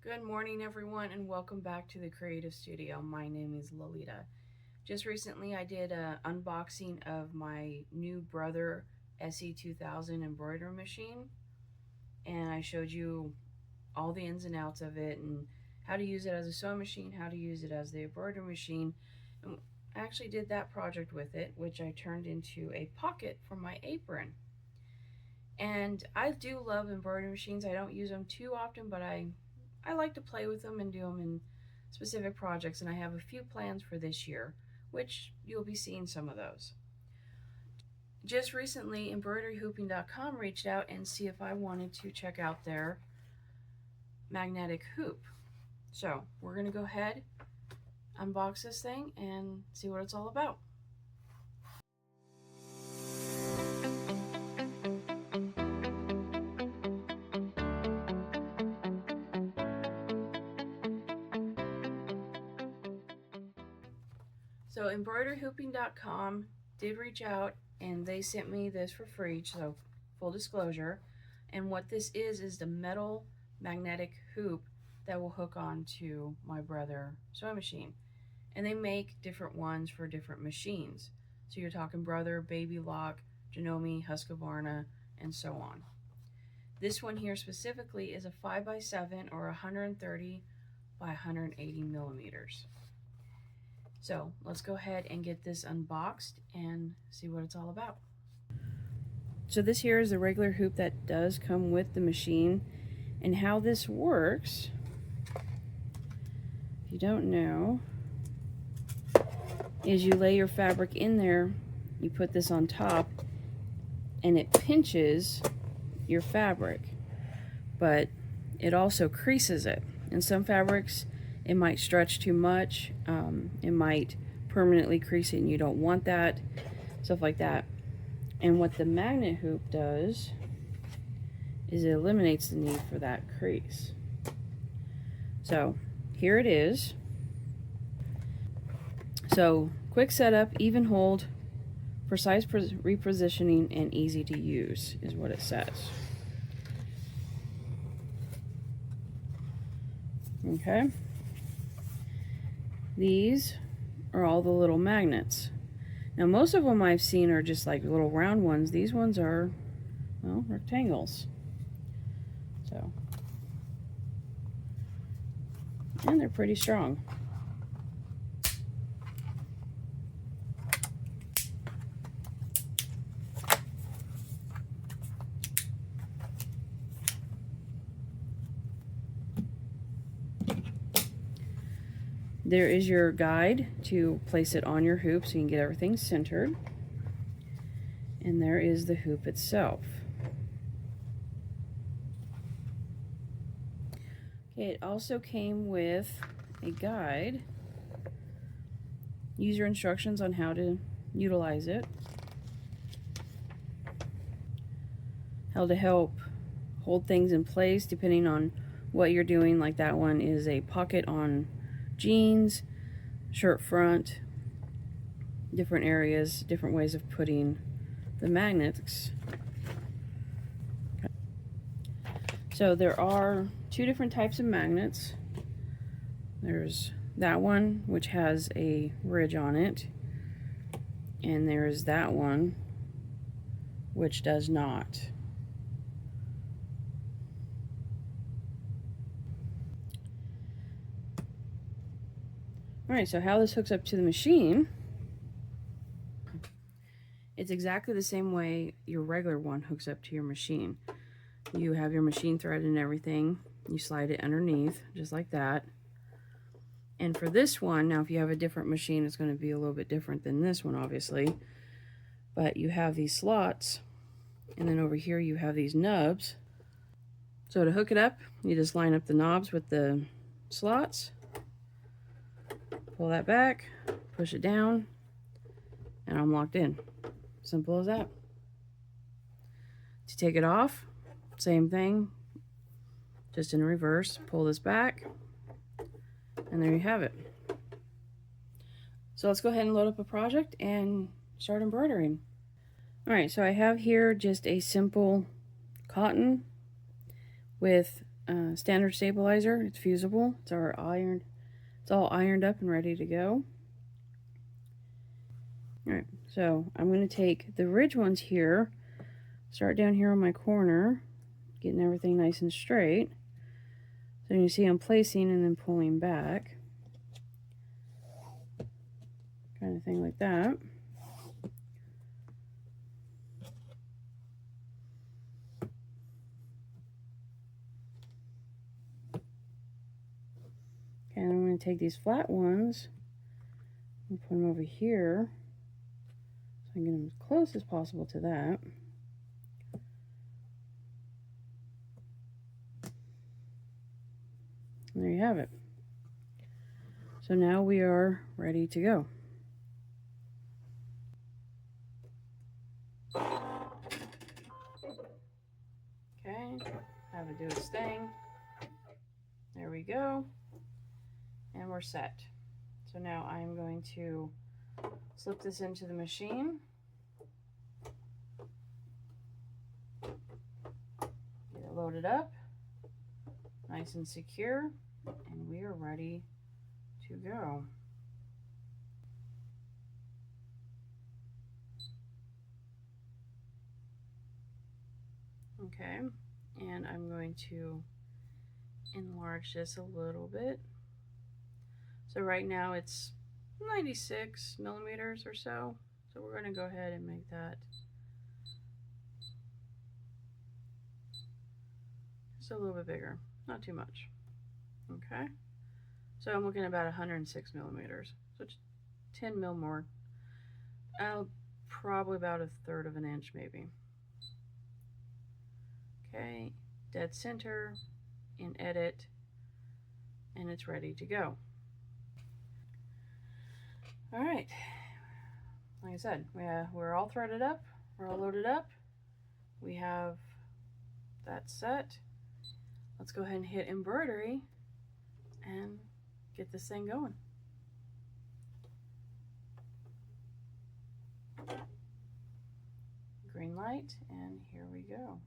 Good morning, everyone, and welcome back to the Creative Studio. My name is Lolita. Just recently I did an unboxing of my new Brother SE2000 embroidery machine, and I showed you all the ins and outs of it and how to use it as a sewing machine, how to use it as the embroidery machine. And I actually did that project with it, which I turned into a pocket for my apron. And I do love embroidery machines. I don't use them too often, but I like to play with them and do them in specific projects, and I have a few plans for this year, which you'll be seeing some of those. Just recently, embroideryhooping.com reached out and see if I wanted to check out their magnetic hoop. So we're going to go ahead, unbox this thing, and see what it's all about. So embroideryhooping.com did reach out and they sent me this for free, so full disclosure. And what this is the metal magnetic hoop that will hook onto my Brother sewing machine. And they make different ones for different machines. So you're talking Brother, Baby Lock, Janome, Husqvarna, and so on. This one here specifically is a 5x7 or 130 by 180 millimeters. So let's go ahead and get this unboxed and see what it's all about. So this here is the regular hoop that does come with the machine, and how this works, if you don't know, is you lay your fabric in there, you put this on top, and it pinches your fabric, but it also creases it. And some fabrics, it might stretch too much, it might permanently crease it and you don't want that, stuff like that. And what the MagnaHoop does is it eliminates the need for that crease. So here it is. So quick setup, even hold, precise repositioning, and easy to use is what it says. Okay. These are all the little magnets. Now most of them I've seen are just like little round ones. These ones are, well, rectangles. So, and they're pretty strong. There is your guide to place it on your hoop so you can get everything centered. And there is the hoop itself. Okay, it also came with a guide, user instructions on how to utilize it, how to help hold things in place depending on what you're doing. Like that one is a pocket on jeans, shirt front, different areas, different ways of putting the magnets. Okay. So there are two different types of magnets. There's that one which has a ridge on it, and there's that one which does not. Alright, so how this hooks up to the machine, it's exactly the same way your regular one hooks up to your machine. You have your machine thread and everything, you slide it underneath, just like that. And for this one, now if you have a different machine, it's going to be a little bit different than this one, obviously. But you have these slots, and then over here you have these nubs. So to hook it up, you just line up the knobs with the slots. Pull that back, push it down, and I'm locked in. Simple as that. To take it off, same thing, just in reverse. Pull this back, and there you have it. So let's go ahead and load up a project and start embroidering. Alright, so I have here just a simple cotton with standard stabilizer. It's fusible. It's all ironed up and ready to go. Alright, so I'm going to take the ridge ones here, start down here on my corner, getting everything nice and straight. So you see I'm placing and then pulling back. Kind of thing like that. Okay, and I'm going to take these flat ones and put them over here so I can get them as close as possible to that. And there you have it. So now we are ready to go. Okay, have it do its thing. There we go. And we're set. So now I'm going to slip this into the machine. Get it loaded up, nice and secure, and we are ready to go. Okay, and I'm going to enlarge this a little bit. So right now it's 96 millimeters or so. So we're going to go ahead and make that just a little bit bigger, not too much. Okay, so I'm looking at about 106 millimeters, so it's 10 mil more. Probably about 1/3 of an inch maybe. Okay, dead center, in edit, and it's ready to go. All right, like I said, we're all threaded up, we're all loaded up, we have that set. Let's go ahead and hit embroidery and get this thing going. Green light, and here we go.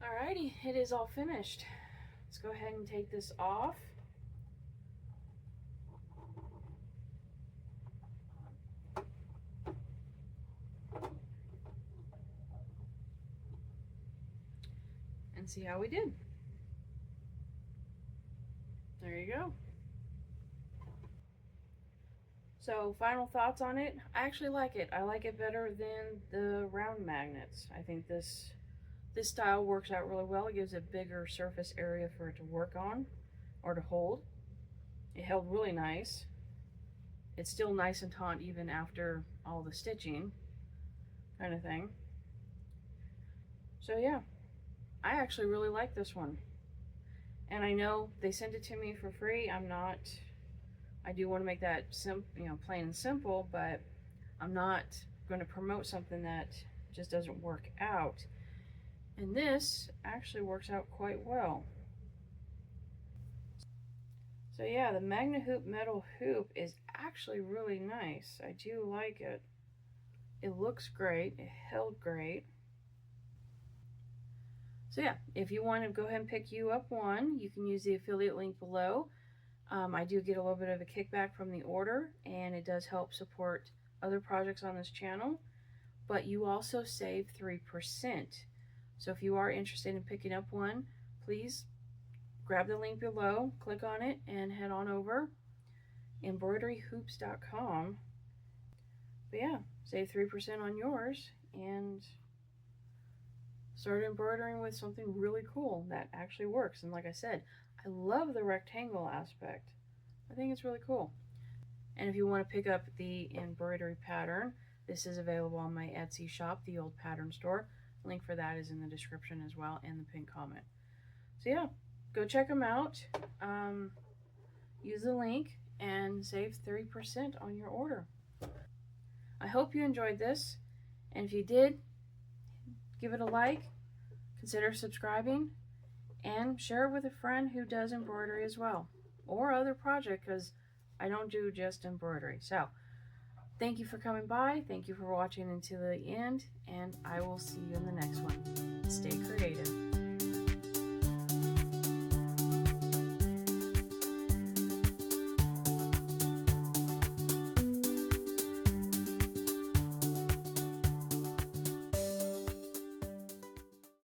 Alrighty, it is all finished. Let's go ahead and take this off. and see how we did. There you go. So final thoughts on it. I actually like it. I like it better than the round magnets. I think this style works out really well. It gives a bigger surface area for it to work on or to hold. It held really nice. It's still nice and taut even after all the stitching kind of thing. So yeah, I actually really like this one. And I know they sent it to me for free. I do want to make that plain and simple, but I'm not going to promote something that just doesn't work out. And this actually works out quite well. So yeah, the MagnaHoop metal hoop is actually really nice. I do like it. It looks great. It held great. So yeah, if you want to go ahead and pick you up one, you can use the affiliate link below. I do get a little bit of a kickback from the order, and it does help support other projects on this channel, but you also save 3%. So if you are interested in picking up one, please grab the link below, click on it, and head on over embroideryhoops.com. But yeah, save 3% on yours and start embroidering with something really cool that actually works. And like I said, I love the rectangle aspect. I think it's really cool. And if you want to pick up the embroidery pattern, this is available on my Etsy shop, the old pattern store. Link for that is in the description as well and the pinned comment. So yeah, go check them out. Use the link and save 3% on your order. I hope you enjoyed this, and if you did, give it a like, consider subscribing, and share it with a friend who does embroidery as well, or other project, because I don't do just embroidery. So thank you for coming by, thank you for watching until the end, and I will see you in the next one.